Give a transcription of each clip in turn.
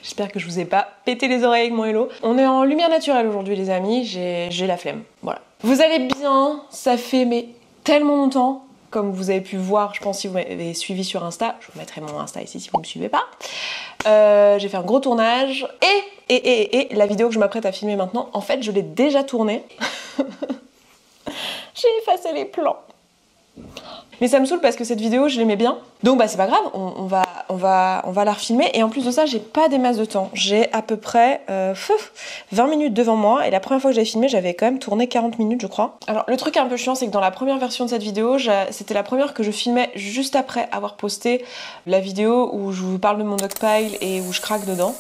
J'espère que je vous ai pas pété les oreilles avec mon hello. On est en lumière naturelle aujourd'hui les amis, j'ai la flemme, voilà. Vous allez bien, ça fait mais tellement longtemps. Comme vous avez pu voir, je pense si vous m'avez suivi sur Insta, je vous mettrai mon Insta ici si vous ne me suivez pas. J'ai fait un gros tournage et la vidéo que je m'apprête à filmer maintenant, en fait je l'ai déjà tournée. J'ai effacé les plans. Mais ça me saoule parce que cette vidéo je l'aimais bien. Donc bah c'est pas grave, on va la refilmer. Et en plus de ça, j'ai pas des masses de temps. J'ai à peu près 20 minutes devant moi. Et la première fois que j'avais filmé, j'avais quand même tourné 40 minutes je crois. Alors le truc un peu chiant, c'est que dans la première version de cette vidéo, c'était la première que je filmais juste après avoir posté la vidéo où je vous parle de mon dogpile et où je craque dedans.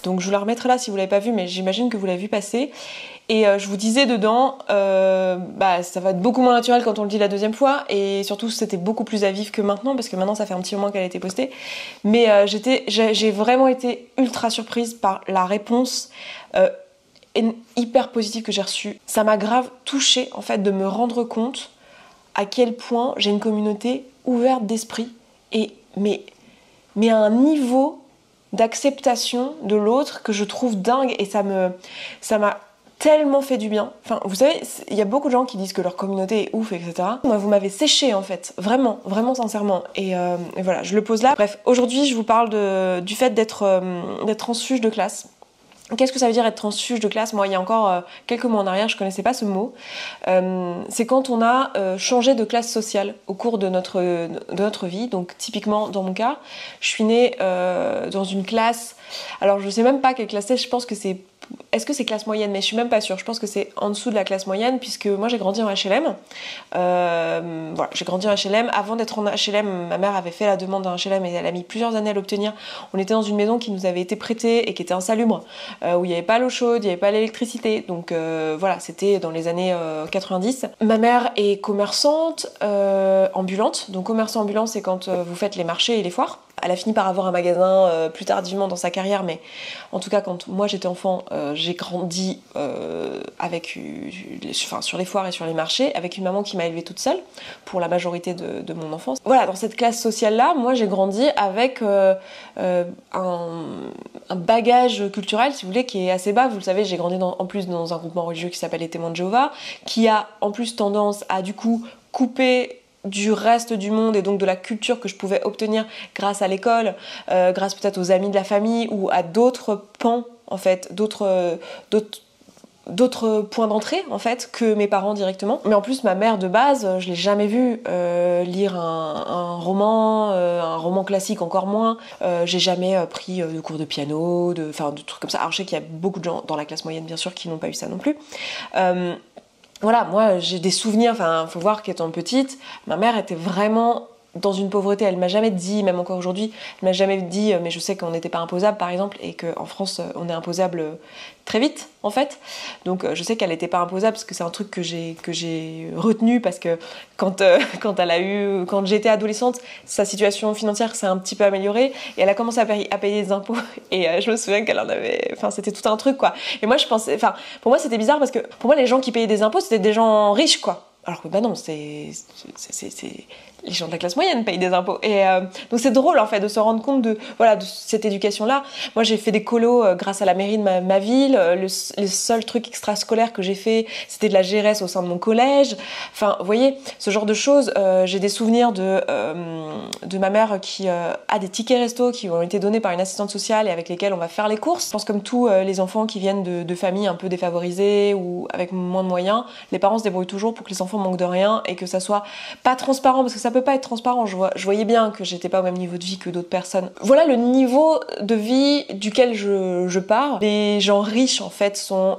Donc je vous la remettrai là si vous l'avez pas vue, mais j'imagine que vous l'avez vu passer. Et je vous disais dedans, bah ça va être beaucoup moins naturel quand on le dit la deuxième fois, et surtout c'était beaucoup plus à vif que maintenant, parce que maintenant ça fait un petit moment qu'elle a été postée. Mais j'ai vraiment été ultra surprise par la réponse hyper positive que j'ai reçue. Ça m'a grave touchée en fait de me rendre compte à quel point j'ai une communauté ouverte d'esprit, mais à un niveau d'acceptation de l'autre que je trouve dingue, et ça m'a tellement fait du bien. Enfin, vous savez, il y a beaucoup de gens qui disent que leur communauté est ouf, etc. Moi, vous m'avez séché en fait, vraiment, vraiment sincèrement. Et voilà, je le pose là. Bref, aujourd'hui, je vous parle du fait d'être transfuge de classe. Qu'est-ce que ça veut dire être transfuge de classe? Moi, il y a encore quelques mois en arrière, je connaissais pas ce mot. C'est quand on a changé de classe sociale au cours de notre vie. Donc, typiquement, dans mon cas, je suis née dans une classe... Alors, je sais même pas quelle classe c'est, je pense que c'est... Est-ce que c'est classe moyenne? Mais je suis même pas sûre. Je pense que c'est en dessous de la classe moyenne, puisque moi j'ai grandi en HLM. Voilà, j'ai grandi en HLM. Avant d'être en HLM, ma mère avait fait la demande d'un HLM et elle a mis plusieurs années à l'obtenir. On était dans une maison qui nous avait été prêtée et qui était insalubre, où il n'y avait pas l'eau chaude, il n'y avait pas l'électricité. Donc voilà, c'était dans les années 90. Ma mère est commerçante ambulante. Donc commerçant ambulant, c'est quand vous faites les marchés et les foires. Elle a fini par avoir un magasin plus tardivement dans sa carrière, mais en tout cas quand moi j'étais enfant, j'ai grandi sur les foires et sur les marchés avec une maman qui m'a élevée toute seule pour la majorité de mon enfance. Voilà, dans cette classe sociale-là, moi j'ai grandi avec un bagage culturel, si vous voulez, qui est assez bas. Vous le savez, j'ai grandi en plus dans un groupement religieux qui s'appelle les Témoins de Jéhovah, qui a en plus tendance à du coup couper du reste du monde et donc de la culture que je pouvais obtenir grâce à l'école, grâce peut-être aux amis de la famille ou à d'autres pans en fait, d'autres points d'entrée en fait que mes parents directement. Mais en plus ma mère de base, je l'ai jamais vue lire un roman classique, encore moins. J'ai jamais pris de cours de piano, de trucs comme ça. Alors je sais qu'il y a beaucoup de gens dans la classe moyenne bien sûr qui n'ont pas eu ça non plus. Voilà, moi j'ai des souvenirs, enfin faut voir qu'étant petite, ma mère était vraiment dans une pauvreté. Elle m'a jamais dit, même encore aujourd'hui, elle m'a jamais dit, mais je sais qu'on n'était pas imposable par exemple, et qu'en France on est imposable très vite en fait. Donc je sais qu'elle n'était pas imposable parce que c'est un truc que j'ai retenu, parce que quand j'étais adolescente, sa situation financière s'est un petit peu améliorée et elle a commencé à payer des impôts, et je me souviens qu'elle en avait, enfin c'était tout un truc quoi. Et moi je pensais, enfin pour moi c'était bizarre parce que pour moi les gens qui payaient des impôts c'était des gens riches quoi. Alors que bah non, c'est les gens de la classe moyenne payent des impôts. Et donc c'est drôle en fait de se rendre compte de cette éducation-là. Moi j'ai fait des colos grâce à la mairie de ma ville. Le seul truc extrascolaire que j'ai fait, c'était de la GRS au sein de mon collège. Enfin, vous voyez, ce genre de choses. J'ai des souvenirs de ma mère qui a des tickets resto qui ont été donnés par une assistante sociale et avec lesquels on va faire les courses. Je pense comme tous les enfants qui viennent de familles un peu défavorisées ou avec moins de moyens, les parents se débrouillent toujours pour que les enfants manquent de rien et que ça soit pas transparent, parce que ça peut pas être transparent. Je voyais bien que j'étais pas au même niveau de vie que d'autres personnes. Voilà le niveau de vie duquel je pars. Les gens riches en fait sont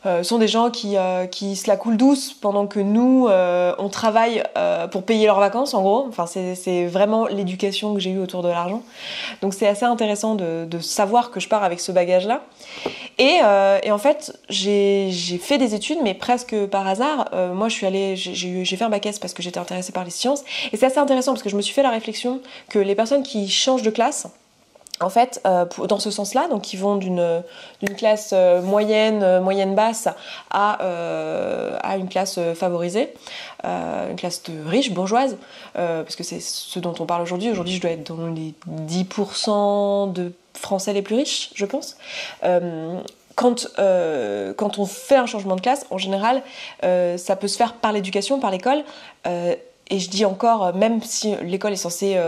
des gens qui se la coulent douce pendant que nous on travaille pour payer leurs vacances en gros. Enfin c'est vraiment l'éducation que j'ai eue autour de l'argent. Donc c'est assez intéressant de savoir que je pars avec ce bagage là. Et en fait j'ai fait des études mais presque par hasard. Moi j'ai fait un bac S parce que j'étais intéressée par les sciences, et c'est assez intéressant parce que je me suis fait la réflexion que les personnes qui changent de classe, En fait, dans ce sens-là, donc ils vont d'une classe moyenne basse à une classe favorisée, une classe de riche, bourgeoise, parce que c'est ce dont on parle aujourd'hui. Aujourd'hui, je dois être dans les 10% de Français les plus riches, je pense. Quand on fait un changement de classe, en général, ça peut se faire par l'éducation, par l'école. Et je dis encore, même si l'école est censée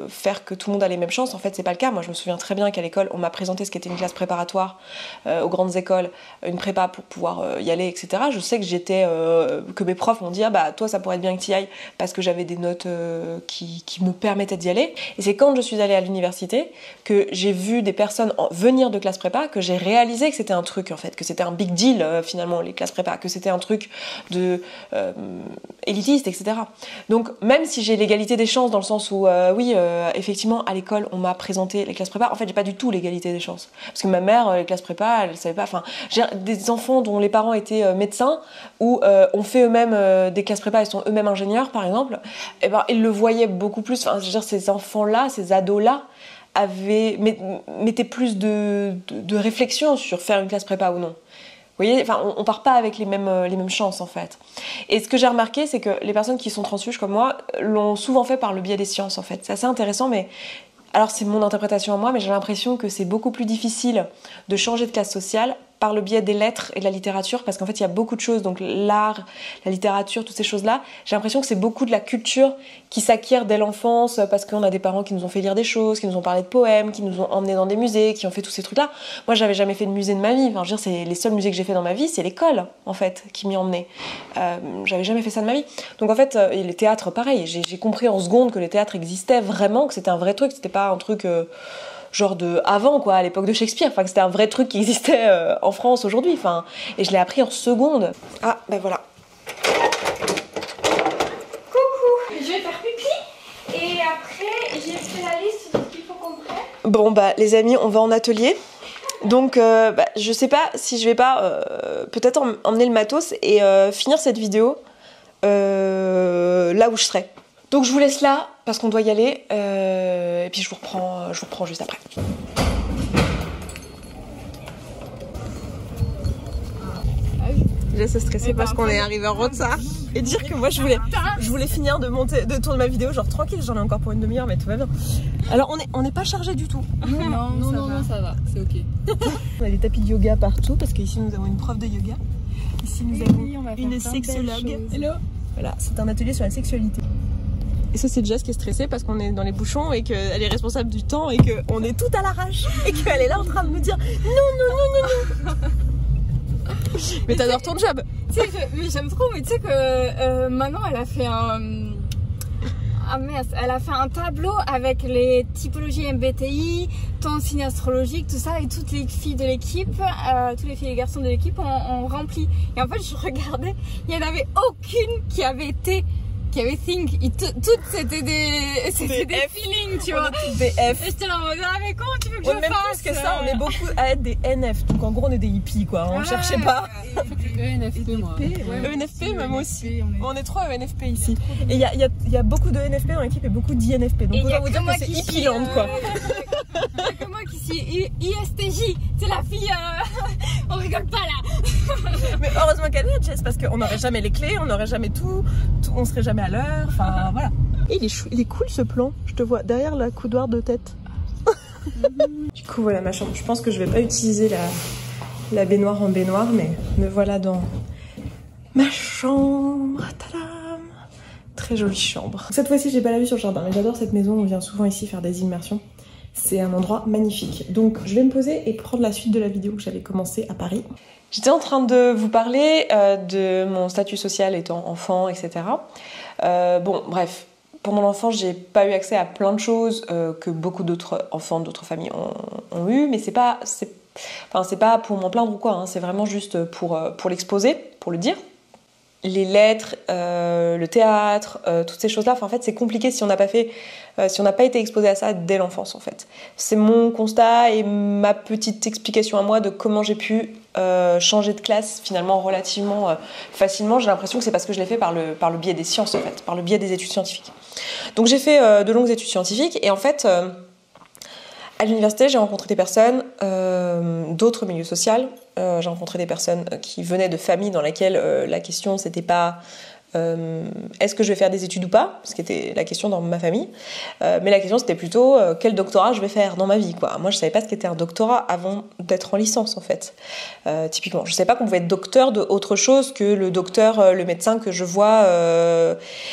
faire que tout le monde a les mêmes chances, en fait c'est pas le cas. Moi je me souviens très bien qu'à l'école on m'a présenté ce qu'était une classe préparatoire aux grandes écoles, une prépa pour pouvoir y aller, etc. Je sais que mes profs m'ont dit ah bah toi ça pourrait être bien que tu y ailles parce que j'avais des notes qui me permettaient d'y aller. Et c'est quand je suis allée à l'université que j'ai vu des personnes venir de classe prépa que j'ai réalisé que c'était un truc en fait, que c'était un big deal finalement les classes prépa, que c'était un truc de élitiste, etc. Donc même si j'ai l'égalité des chances dans le sens où effectivement à l'école on m'a présenté les classes prépa, en fait j'ai pas du tout l'égalité des chances parce que ma mère les classes prépa elle savait pas, enfin j'ai des enfants dont les parents étaient médecins ou ont fait eux-mêmes des classes prépa, ils sont eux-mêmes ingénieurs par exemple, et ben ils le voyaient beaucoup plus, enfin je veux dire ces enfants là, ces ados là mettaient plus de réflexion sur faire une classe prépa ou non. Vous voyez, enfin, on part pas avec les mêmes chances en fait. Et ce que j'ai remarqué, c'est que les personnes qui sont transfuges comme moi l'ont souvent fait par le biais des sciences en fait. C'est assez intéressant, mais alors c'est mon interprétation à moi, mais j'ai l'impression que c'est beaucoup plus difficile de changer de classe sociale par le biais des lettres et de la littérature, parce qu'en fait il y a beaucoup de choses, donc l'art, la littérature, toutes ces choses-là, j'ai l'impression que c'est beaucoup de la culture qui s'acquiert dès l'enfance, parce qu'on a des parents qui nous ont fait lire des choses, qui nous ont parlé de poèmes, qui nous ont emmenés dans des musées, qui ont fait tous ces trucs-là. Moi j'avais jamais fait de musée de ma vie, enfin je veux dire, c'est les seuls musées que j'ai fait dans ma vie, c'est l'école en fait qui m'y emmenait. J'avais jamais fait ça de ma vie. Donc en fait, et les théâtres pareil, j'ai compris en seconde que les théâtres existaient vraiment, que c'était un vrai truc, c'était pas un truc genre de avant quoi, à l'époque de Shakespeare, enfin que c'était un vrai truc qui existait en France aujourd'hui, enfin, et je l'ai appris en seconde. Ah ben voilà. Coucou, je vais faire pipi et après j'ai fait la liste de ce qu'il faut qu'on prenne. Bon bah les amis, on va en atelier. Donc je sais pas si je vais pas peut-être emmener le matos et finir cette vidéo là où je serai. Donc je vous laisse là parce qu'on doit y aller et puis je vous reprends juste après. Déjà c'est stressé parce qu'on est arrivé en retard et dire que moi je voulais finir de tourner ma vidéo genre tranquille, j'en ai encore pour une demi-heure mais tout va bien. Alors on n'est pas chargé du tout. Non, ça va, c'est ok. On a des tapis de yoga partout parce qu'ici nous avons une prof de yoga. Ici nous avons une sexologue. Hello. Voilà, c'est un atelier sur la sexualité. Et ça c'est Jess qui est stressée parce qu'on est dans les bouchons et qu'elle est responsable du temps et qu'on est tout à l'arrache et qu'elle est là en train de nous dire non. Mais t'adores ton job. Tu sais, mais j'aime trop, mais tu sais que maintenant elle a fait elle a fait un tableau avec les typologies MBTI, ton signe astrologique, tout ça, et toutes les filles de l'équipe, tous les filles et garçons de l'équipe ont rempli. Et en fait, je regardais, il n'y en avait aucune qui avait été, qui avait think. Toutes c'était des feelings, tu vois. On est toutes des F. Et j'étais là en mode, ah mais comment tu veux que je fasse? Même plus que ça, on est beaucoup à être des NF. Donc en gros, on est des hippies quoi. On cherchait pas. ENFP, moi. ENFP, même aussi. On est 3 ENFP ici. Et il y a beaucoup de ENFP dans l'équipe et beaucoup d'INFP. Donc autant vous dire que c'est hippieland quoi. Il y a que moi qui suis ISTJ. C'est la fille, on rigole pas là. Mais heureusement qu'elle est Jess parce qu'on n'aurait jamais les clés, on n'aurait jamais tout, on serait jamais à l'heure. Enfin voilà. Et il est cool ce plan. Je te vois derrière la coudoir de tête. Du coup voilà ma chambre. Je pense que je vais pas utiliser la baignoire en baignoire, mais me voilà dans ma chambre. Tadam! Très jolie chambre. Cette fois-ci j'ai pas la vue sur le jardin, mais j'adore cette maison. On vient souvent ici faire des immersions. C'est un endroit magnifique. Donc je vais me poser et prendre la suite de la vidéo que j'avais commencé à Paris. J'étais en train de vous parler de mon statut social étant enfant, etc. Bon, bref, pour mon enfance, j'ai pas eu accès à plein de choses que beaucoup d'autres enfants d'autres familles ont eu, mais c'est pas pour m'en plaindre ou quoi, hein, c'est vraiment juste pour l'exposer, pour le dire. Les lettres, le théâtre, toutes ces choses-là, en fait, c'est compliqué si on n'a pas été exposé à ça dès l'enfance, en fait. C'est mon constat et ma petite explication à moi de comment j'ai pu changer de classe finalement relativement facilement. J'ai l'impression que c'est parce que je l'ai fait par le biais des sciences, en fait, par le biais des études scientifiques. Donc j'ai fait de longues études scientifiques et en fait, À l'université, j'ai rencontré des personnes d'autres milieux sociaux. J'ai rencontré des personnes qui venaient de familles dans lesquelles la question, c'était pas est-ce que je vais faire des études ou pas, ce qui était la question dans ma famille, mais la question c'était plutôt quel doctorat je vais faire dans ma vie, quoi. Moi je savais pas ce qu'était un doctorat avant d'être en licence en fait. Typiquement, je savais pas qu'on pouvait être docteur de autre chose que le docteur, le médecin que je vois,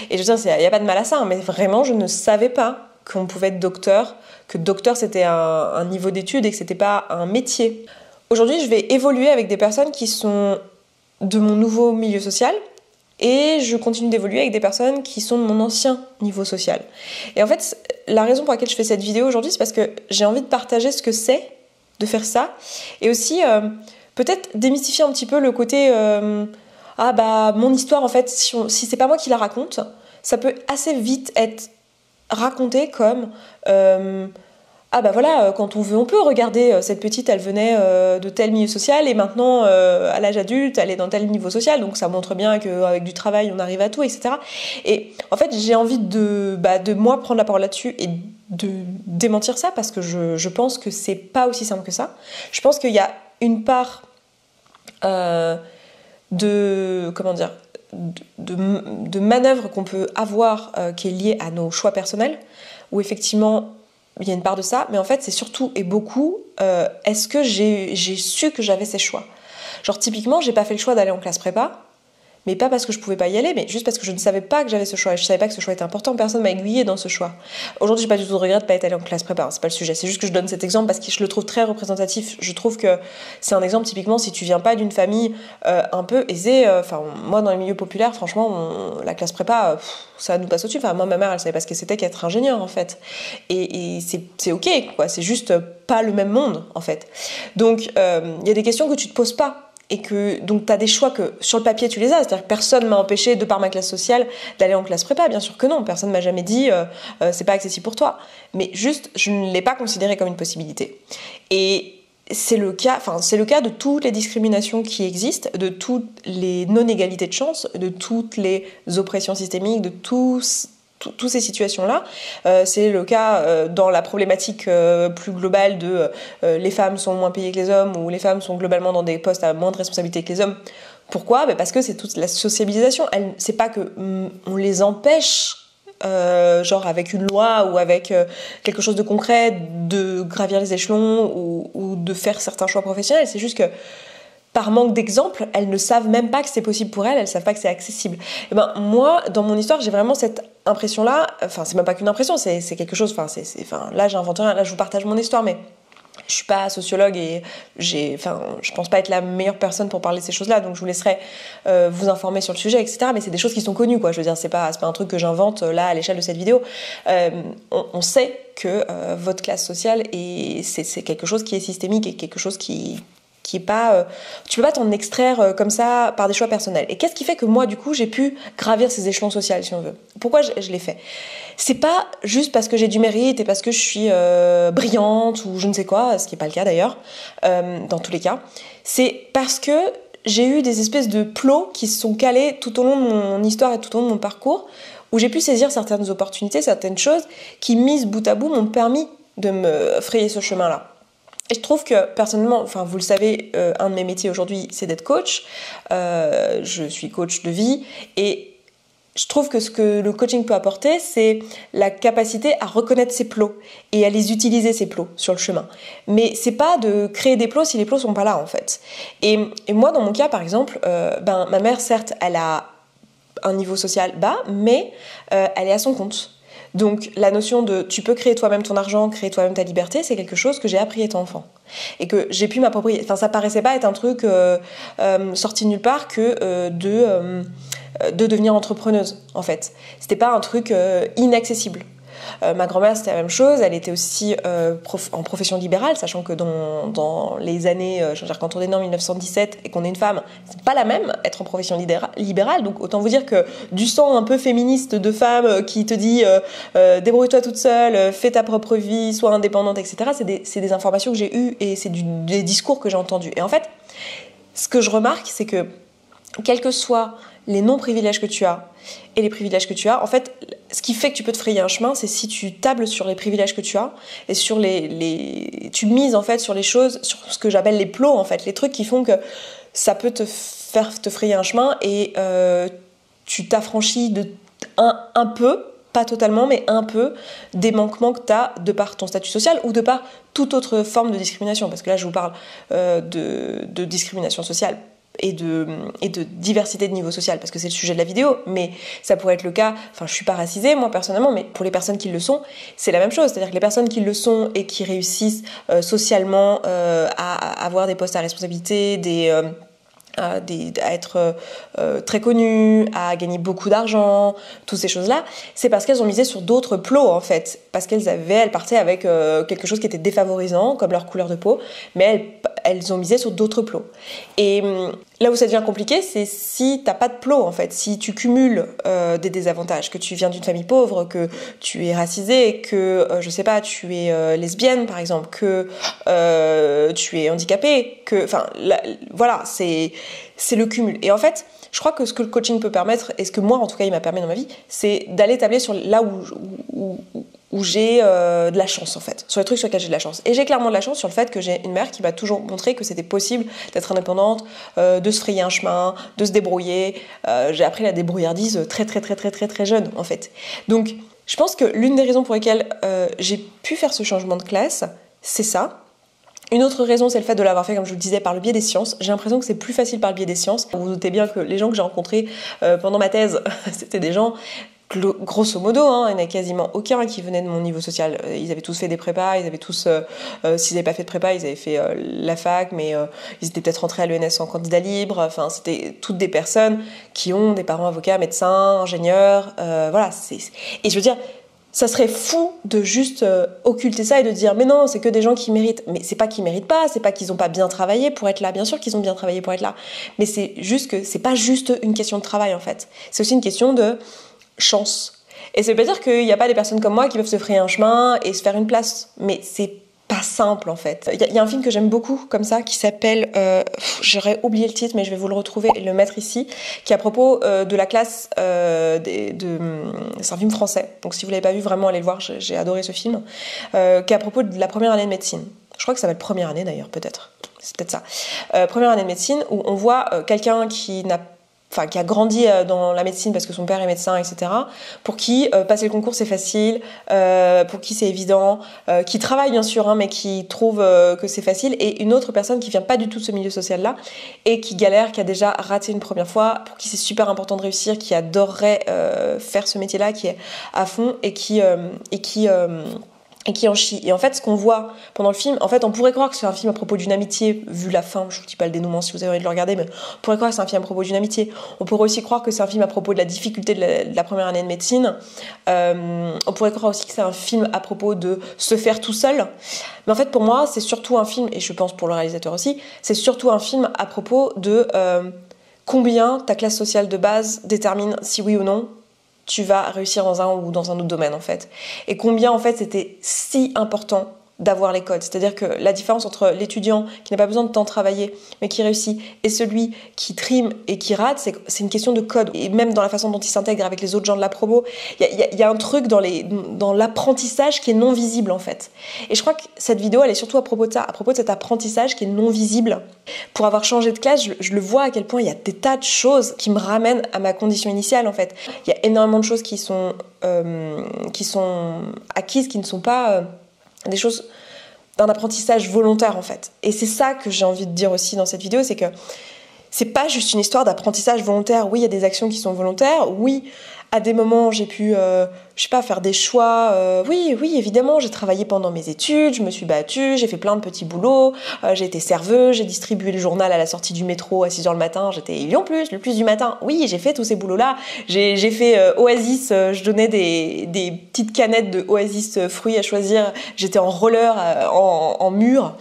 et je veux dire, il n'y a pas de mal à ça, hein, mais vraiment je ne savais pas qu'on pouvait être docteur, que docteur c'était un niveau d'études et que c'était pas un métier. Aujourd'hui je vais évoluer avec des personnes qui sont de mon nouveau milieu social, et je continue d'évoluer avec des personnes qui sont de mon ancien niveau social. Et en fait, la raison pour laquelle je fais cette vidéo aujourd'hui, c'est parce que j'ai envie de partager ce que c'est de faire ça, et aussi peut-être démystifier un petit peu le côté ah bah mon histoire en fait, si c'est pas moi qui la raconte, ça peut assez vite être raconté comme ah bah voilà, quand on veut, on peut regarder cette petite, elle venait de tel milieu social et maintenant, à l'âge adulte, elle est dans tel niveau social, donc ça montre bien qu'avec du travail, on arrive à tout, etc. Et en fait, j'ai envie de moi prendre la parole là-dessus et de démentir ça parce que je pense que c'est pas aussi simple que ça. Je pense qu'il y a une part de manœuvre qu'on peut avoir qui est liée à nos choix personnels, où effectivement il y a une part de ça, mais en fait c'est surtout et beaucoup est-ce que j'ai su que j'avais ces choix. Genre typiquement j'ai pas fait le choix d'aller en classe prépa, mais pas parce que je pouvais pas y aller, mais juste parce que je ne savais pas que j'avais ce choix, et je savais pas que ce choix était important, personne m'a aiguillé dans ce choix. Aujourd'hui j'ai pas du tout de regret de pas être allée en classe prépa, hein, c'est pas le sujet, c'est juste que je donne cet exemple parce que je le trouve très représentatif. Je trouve que c'est un exemple typiquement si tu viens pas d'une famille un peu aisée, moi dans les milieux populaires franchement la classe prépa ça nous passe au-dessus, moi ma mère elle savait pas ce que c'était qu'être ingénieur en fait, et c'est ok quoi, c'est juste pas le même monde en fait. Donc il y a des questions que tu te poses pas, et que donc tu as des choix que sur le papier tu les as, c'est-à-dire que personne m'a empêché de par ma classe sociale d'aller en classe prépa, bien sûr que non, personne m'a jamais dit c'est pas accessible pour toi, mais juste je ne l'ai pas considéré comme une possibilité. Et c'est le cas de toutes les discriminations qui existent, de toutes les non-égalités de chance, de toutes les oppressions systémiques, de toutes ces situations-là. C'est le cas dans la problématique plus globale de les femmes sont moins payées que les hommes, ou les femmes sont globalement dans des postes à moins de responsabilité que les hommes. Pourquoi ? Parce que c'est toute la sociabilisation. C'est pas que on les empêche, genre avec une loi ou avec quelque chose de concret, de gravir les échelons ou de faire certains choix professionnels. C'est juste que par manque d'exemple, elles ne savent même pas que c'est possible pour elles savent pas que c'est accessible. Et ben moi, dans mon histoire, j'ai vraiment cette impression-là, enfin c'est même pas qu'une impression, c'est quelque chose, là j'invente rien, là je vous partage mon histoire, mais je suis pas sociologue et je pense pas être la meilleure personne pour parler de ces choses-là, donc je vous laisserai vous informer sur le sujet, etc. Mais c'est des choses qui sont connues, quoi. Je veux dire, c'est pas un truc que j'invente là à l'échelle de cette vidéo. On sait que votre classe sociale c'est quelque chose qui est systémique et quelque chose qui est pas, tu peux pas t'en extraire comme ça par des choix personnels. Et qu'est-ce qui fait que moi du coup j'ai pu gravir ces échelons sociaux, si on veut? Pourquoi je l'ai fait? C'est pas juste parce que j'ai du mérite et parce que je suis brillante ou je ne sais quoi, ce qui est pas le cas d'ailleurs, dans tous les cas. C'est parce que j'ai eu des espèces de plots qui se sont calés tout au long de mon histoire et tout au long de mon parcours, où j'ai pu saisir certaines opportunités, certaines choses qui, mises bout à bout, m'ont permis de me frayer ce chemin-là. Et je trouve que personnellement, vous le savez, un de mes métiers aujourd'hui c'est d'être coach. Je suis coach de vie et je trouve que ce que le coaching peut apporter, c'est la capacité à reconnaître ses plots et à les utiliser, ces plots, sur le chemin. Mais c'est pas de créer des plots si les plots sont pas là en fait. Et moi dans mon cas par exemple, ma mère certes elle a un niveau social bas, mais elle est à son compte. Donc la notion de tu peux créer toi-même ton argent, créer toi-même ta liberté, c'est quelque chose que j'ai appris étant enfant. Et que j'ai pu m'approprier. Ça paraissait pas être un truc sorti de nulle part que de devenir entrepreneuse, en fait. C'était pas un truc inaccessible. Ma grand-mère, c'était la même chose. Elle était aussi en profession libérale, sachant que dans les années, quand on est né en 1917 et qu'on est une femme, c'est pas la même être en profession libérale. Donc autant vous dire que du sang un peu féministe de femme qui te dit débrouille-toi toute seule, fais ta propre vie, sois indépendante, etc. C'est des informations que j'ai eues et c'est des discours que j'ai entendus. Et en fait, ce que je remarque, c'est que quels que soient les non-privilèges que tu as et les privilèges que tu as, en fait, ce qui fait que tu peux te frayer un chemin, c'est si tu tables sur les privilèges que tu as et sur tu mises en fait sur les choses, sur ce que j'appelle les plots en fait, les trucs qui font que ça peut te faire te frayer un chemin et tu t'affranchis de un peu, pas totalement, mais un peu des manquements que tu as de par ton statut social ou de par toute autre forme de discrimination. Parce que là, je vous parle de discrimination sociale et de diversité de niveau social, parce que c'est le sujet de la vidéo, mais ça pourrait être le cas, enfin je suis pas racisée moi personnellement, mais pour les personnes qui le sont, c'est la même chose, c'est-à-dire que les personnes qui le sont et qui réussissent socialement à avoir des postes à responsabilité, à être très connues, à gagner beaucoup d'argent, toutes ces choses-là, c'est parce qu'elles ont misé sur d'autres plots en fait, parce qu'elles partaient avec quelque chose qui était défavorisant, comme leur couleur de peau, mais elles ont misé sur d'autres plots. Et là où ça devient compliqué, c'est si t'as pas de plot en fait, si tu cumules des désavantages, que tu viens d'une famille pauvre, que tu es racisée, que je sais pas, tu es lesbienne par exemple, que tu es handicapée, que, enfin, voilà, c'est le cumul. Et en fait, je crois que ce que le coaching peut permettre, et ce que moi en tout cas il m'a permis dans ma vie, c'est d'aller tabler sur là où j'ai de la chance en fait, sur les trucs sur lesquels j'ai de la chance. Et j'ai clairement de la chance sur le fait que j'ai une mère qui m'a toujours montré que c'était possible d'être indépendante, de se frayer un chemin, de se débrouiller. J'ai appris la débrouillardise très jeune en fait. Donc je pense que l'une des raisons pour lesquelles j'ai pu faire ce changement de classe, c'est ça. Une autre raison, c'est le fait de l'avoir fait, comme je vous le disais, par le biais des sciences. J'ai l'impression que c'est plus facile par le biais des sciences. Vous vous doutez bien que les gens que j'ai rencontrés pendant ma thèse, c'était des gens, grosso modo, il n'y en a quasiment aucun qui venait de mon niveau social. Ils avaient tous fait des prépas, ils avaient tous, s'ils n'avaient pas fait de prépa, ils avaient fait la fac, mais ils étaient peut-être rentrés à l'ENS en candidat libre. Enfin, c'était toutes des personnes qui ont des parents avocats, médecins, ingénieurs, voilà. Et je veux dire, ça serait fou de juste occulter ça et de dire mais non, c'est que des gens qui méritent. Mais c'est pas qu'ils méritent pas, c'est pas qu'ils ont pas bien travaillé pour être là. Bien sûr qu'ils ont bien travaillé pour être là, mais c'est juste que c'est pas juste une question de travail en fait. C'est aussi une question de chance. Et ça veut pas dire qu'il n'y a pas des personnes comme moi qui peuvent se frayer un chemin et se faire une place, mais c'est pas simple en fait. Il y a un film que j'aime beaucoup comme ça qui s'appelle, j'aurais oublié le titre mais je vais vous le retrouver et le mettre ici, qui est à propos de la classe c'est un film français, donc si vous l'avez pas vu vraiment allez le voir, j'ai adoré ce film, qui est à propos de la première année de médecine. Je crois que ça s'appelle première année d'ailleurs, peut-être, c'est peut-être ça. Première année de médecine où on voit quelqu'un qui a grandi dans la médecine parce que son père est médecin, etc., pour qui passer le concours c'est facile, pour qui c'est évident, qui travaille bien sûr, mais qui trouve que c'est facile, et une autre personne qui vient pas du tout de ce milieu social-là, et qui galère, qui a déjà raté une première fois, pour qui c'est super important de réussir, qui adorerait faire ce métier-là, qui est à fond, et qui en chie. Et en fait, ce qu'on voit pendant le film, en fait, on pourrait croire que c'est un film à propos d'une amitié, vu la fin, je vous dis pas le dénouement si vous avez envie de le regarder, mais on pourrait croire que c'est un film à propos d'une amitié. On pourrait aussi croire que c'est un film à propos de la difficulté de la première année de médecine. On pourrait croire aussi que c'est un film à propos de se faire tout seul. Mais en fait, pour moi, c'est surtout un film, et je pense pour le réalisateur aussi, c'est surtout un film à propos de combien ta classe sociale de base détermine si oui ou non tu vas réussir dans un ou dans un autre domaine en fait. Et combien en fait c'était si important d'avoir les codes. C'est-à-dire que la différence entre l'étudiant qui n'a pas besoin de tant travailler mais qui réussit et celui qui trime et qui rate, c'est une question de code. Et même dans la façon dont il s'intègre avec les autres gens de la promo, il y a un truc dans l'apprentissage qui est non visible en fait. Et je crois que cette vidéo elle est surtout à propos de ça, à propos de cet apprentissage qui est non visible. Pour avoir changé de classe, je le vois à quel point il y a des tas de choses qui me ramènent à ma condition initiale en fait. Il y a énormément de choses qui sont acquises, qui ne sont pas des choses d'un apprentissage volontaire en fait. Et c'est ça que j'ai envie de dire aussi dans cette vidéo, c'est que c'est pas juste une histoire d'apprentissage volontaire. Oui, il y a des actions qui sont volontaires, oui, à des moments j'ai pu je sais pas, faire des choix, oui évidemment, j'ai travaillé pendant mes études, je me suis battue, j'ai fait plein de petits boulots, j'ai été serveuse, j'ai distribué le journal à la sortie du métro à 6h le matin, j'étais Lyon Plus, le plus du matin, oui j'ai fait tous ces boulots là, j'ai fait Oasis, je donnais des petites canettes de Oasis fruits à choisir, j'étais en roller en mur,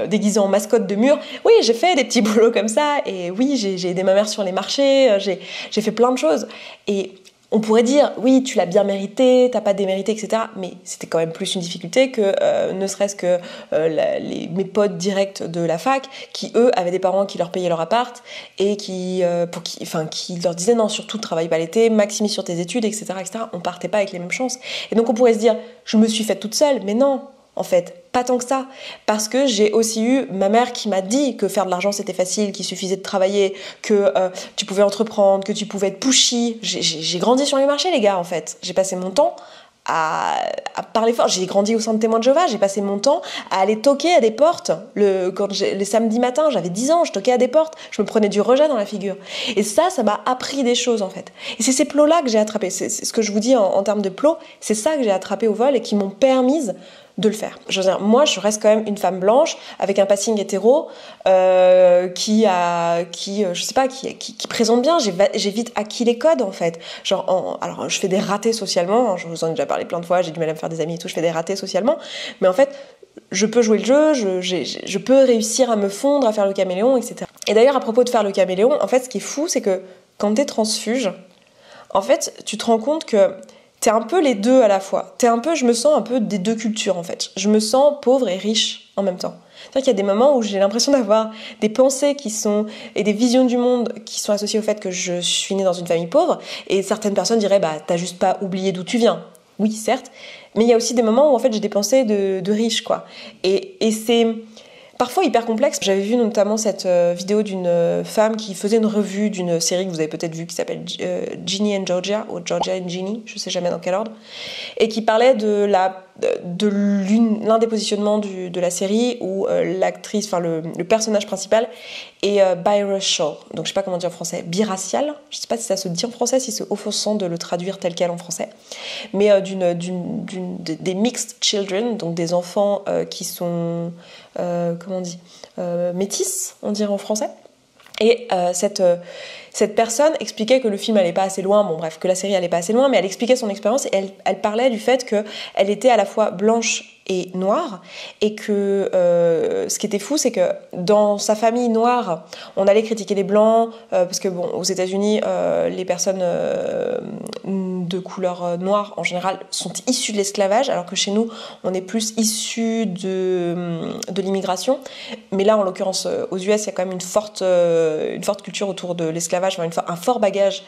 déguisée en mascotte de mur, oui j'ai fait des petits boulots comme ça, et oui j'ai aidé ma mère sur les marchés, j'ai fait plein de choses, et on pourrait dire, oui, tu l'as bien mérité, t'as pas démérité, etc. Mais c'était quand même plus une difficulté que, ne serait-ce que mes potes directs de la fac, qui, eux, avaient des parents qui leur payaient leur appart et qui leur disaient, non, surtout, travaille pas l'été, maximise sur tes études, etc., etc. On partait pas avec les mêmes chances. Et donc, on pourrait se dire, je me suis faite toute seule, mais non, en fait, pas tant que ça, parce que j'ai aussi eu ma mère qui m'a dit que faire de l'argent c'était facile, qu'il suffisait de travailler, que tu pouvais entreprendre, que tu pouvais être pushy. J'ai grandi sur les marchés, les gars, en fait. J'ai passé mon temps à parler fort. J'ai grandi au sein de Témoins de Jéhovah, j'ai passé mon temps à aller toquer à des portes. Les samedis matins, j'avais 10 ans, je toquais à des portes, je me prenais du rejet dans la figure. Et ça m'a appris des choses, en fait. Et c'est ces plots-là que j'ai attrapés. C'est ce que je vous dis en termes de plots, c'est ça que j'ai attrapé au vol et qui m'ont permis de le faire. Je veux dire, moi, je reste quand même une femme blanche avec un passing hétéro qui présente bien. J'ai vite acquis les codes, en fait. Alors, je fais des ratés socialement. Je vous en ai déjà parlé plein de fois. J'ai du mal à me faire des amis et tout. Je fais des ratés socialement. Mais en fait, je peux jouer le jeu. Je peux réussir à me fondre, à faire le caméléon, etc. Et d'ailleurs, à propos de faire le caméléon, en fait, ce qui est fou, c'est que quand t'es transfuge, en fait, tu te rends compte que t'es un peu les deux à la fois. Je me sens un peu des deux cultures, en fait. Je me sens pauvre et riche en même temps. C'est-à-dire qu'il y a des moments où j'ai l'impression d'avoir des pensées et des visions du monde qui sont associées au fait que je suis née dans une famille pauvre, et certaines personnes diraient, bah, t'as juste pas oublié d'où tu viens. Oui, certes, mais il y a aussi des moments où, en fait, j'ai des pensées de riche, quoi. Et c'est parfois hyper complexe. J'avais vu notamment cette vidéo d'une femme qui faisait une revue d'une série que vous avez peut-être vue qui s'appelle Ginny and Georgia, ou Georgia and Ginny, je sais jamais dans quel ordre, et qui parlait de l'un des positionnements de la série où l'actrice, enfin le personnage principal est biracial, donc je sais pas comment dire en français, biracial, je sais pas si ça se dit en français, si c'est offensant de le traduire tel quel en français, mais des mixed children, donc des enfants qui sont comment on dit, métis, on dirait en français. Et cette personne expliquait que le film allait pas assez loin, bon bref, que la série allait pas assez loin, mais elle expliquait son expérience et elle parlait du fait qu'elle était à la fois blanche et noire, et que ce qui était fou, c'est que dans sa famille noire, on allait critiquer les blancs, parce que bon, aux États-Unis, les personnes de couleur noire en général sont issues de l'esclavage, alors que chez nous, on est plus issus de l'immigration. Mais là, en l'occurrence, aux US, il y a quand même une forte culture autour de l'esclavage, un fort bagage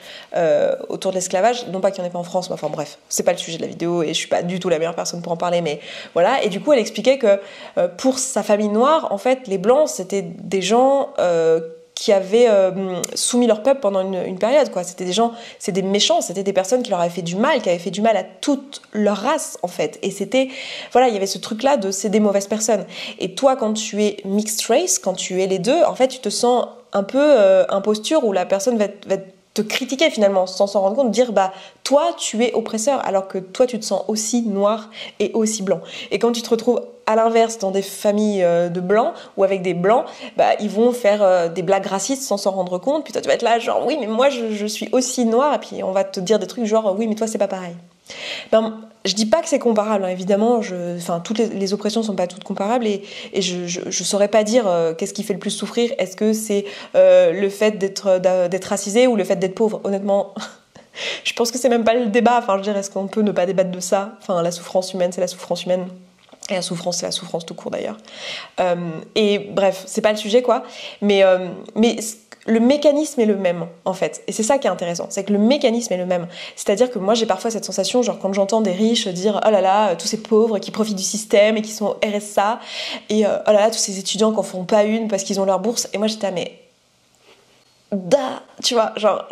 autour de l'esclavage. Non pas qu'il n'y en ait pas en France, mais enfin bref, c'est pas le sujet de la vidéo et je suis pas du tout la meilleure personne pour en parler, mais voilà. Et du coup, elle expliquait que pour sa famille noire, en fait, les blancs, c'était des gens qui avaient soumis leur peuple pendant une période, quoi. C'était des méchants, c'était des personnes qui leur avaient fait du mal, qui avaient fait du mal à toute leur race, en fait. Et c'était, voilà, il y avait ce truc-là de c'est des mauvaises personnes. Et toi, quand tu es mixed race, quand tu es les deux, en fait, tu te sens un peu imposture où la personne va te critiquer finalement sans s'en rendre compte, dire bah toi tu es oppresseur alors que toi tu te sens aussi noir et aussi blanc. Et quand tu te retrouves à l'inverse dans des familles de blancs ou avec des blancs, bah ils vont faire des blagues racistes sans s'en rendre compte, puis toi tu vas être là genre oui mais moi je suis aussi noir, et puis on va te dire des trucs genre oui mais toi c'est pas pareil. Ben, je dis pas que c'est comparable, hein, évidemment, toutes les oppressions sont pas toutes comparables, et je saurais pas dire qu'est-ce qui fait le plus souffrir. Est-ce que c'est le fait d'être racisé ou le fait d'être pauvre? Honnêtement, je pense que c'est même pas le débat. Enfin, je veux dire, est-ce qu'on peut ne pas débattre de ça? Enfin, la souffrance humaine, c'est la souffrance humaine. Et la souffrance, c'est la souffrance tout court d'ailleurs. Et bref, c'est pas le sujet, quoi. Mais le mécanisme est le même, en fait. Et c'est ça qui est intéressant, c'est que le mécanisme est le même. C'est-à-dire que moi, j'ai parfois cette sensation, genre quand j'entends des riches dire « Oh là là, tous ces pauvres qui profitent du système et qui sont RSA, et oh là là, tous ces étudiants qui en font pas une parce qu'ils ont leur bourse. » Et moi, j'étais « mais... tu vois, genre,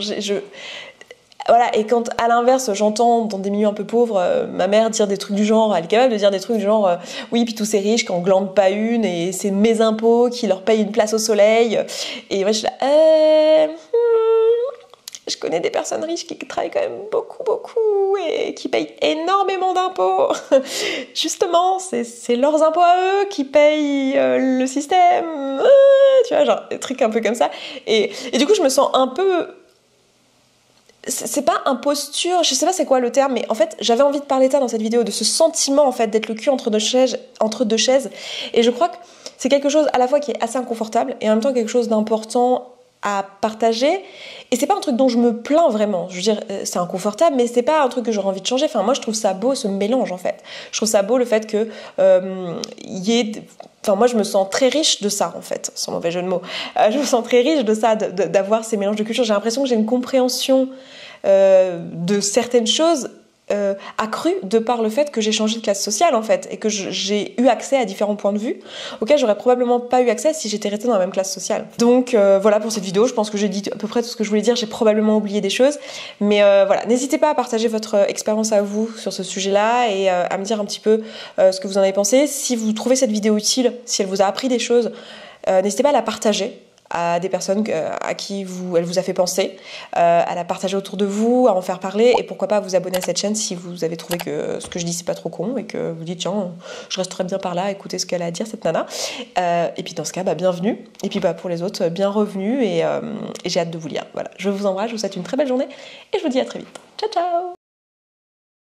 voilà, et quand à l'inverse j'entends dans des milieux un peu pauvres ma mère dire des trucs du genre, elle est capable de dire des trucs du genre oui puis tous ces riches qui en glandent pas une et c'est mes impôts qui leur payent une place au soleil, et moi je suis là je connais des personnes riches qui travaillent quand même beaucoup et qui payent énormément d'impôts. Justement, c'est leurs impôts à eux qui payent le système, tu vois, genre des trucs un peu comme ça, et du coup je me sens un peu... C'est pas imposture, je sais pas c'est quoi le terme, mais en fait j'avais envie de parler de ça dans cette vidéo, de ce sentiment en fait d'être le cul entre deux chaises, et je crois que c'est quelque chose à la fois qui est assez inconfortable et en même temps quelque chose d'important à partager, et c'est pas un truc dont je me plains vraiment. Je veux dire, c'est inconfortable, mais c'est pas un truc que j'aurais envie de changer. Enfin, moi, je trouve ça beau, ce mélange, en fait. Je trouve ça beau le fait que y ait... Enfin, moi, je me sens très riche de ça, en fait, sans mauvais jeu de mots. Je me sens très riche de ça, d'avoir ces mélanges de cultures. J'ai l'impression que j'ai une compréhension de certaines choses accrue de par le fait que j'ai changé de classe sociale, en fait, et que j'ai eu accès à différents points de vue auxquels j'aurais probablement pas eu accès si j'étais restée dans la même classe sociale. Donc voilà pour cette vidéo, je pense que j'ai dit à peu près tout ce que je voulais dire, j'ai probablement oublié des choses, mais voilà, n'hésitez pas à partager votre expérience à vous sur ce sujet-là et à me dire un petit peu ce que vous en avez pensé. Si vous trouvez cette vidéo utile, si elle vous a appris des choses, n'hésitez pas à la partager à des personnes à qui elle vous a fait penser, à la partager autour de vous, à en faire parler, et pourquoi pas à vous abonner à cette chaîne si vous avez trouvé que ce que je dis c'est pas trop con et que vous dites tiens je resterai bien par là à écouter ce qu'elle a à dire cette nana, et puis dans ce cas bienvenue, et puis pour les autres bien revenus, et j'ai hâte de vous lire. Voilà, je vous embrasse, je vous souhaite une très belle journée et je vous dis à très vite. Ciao ciao.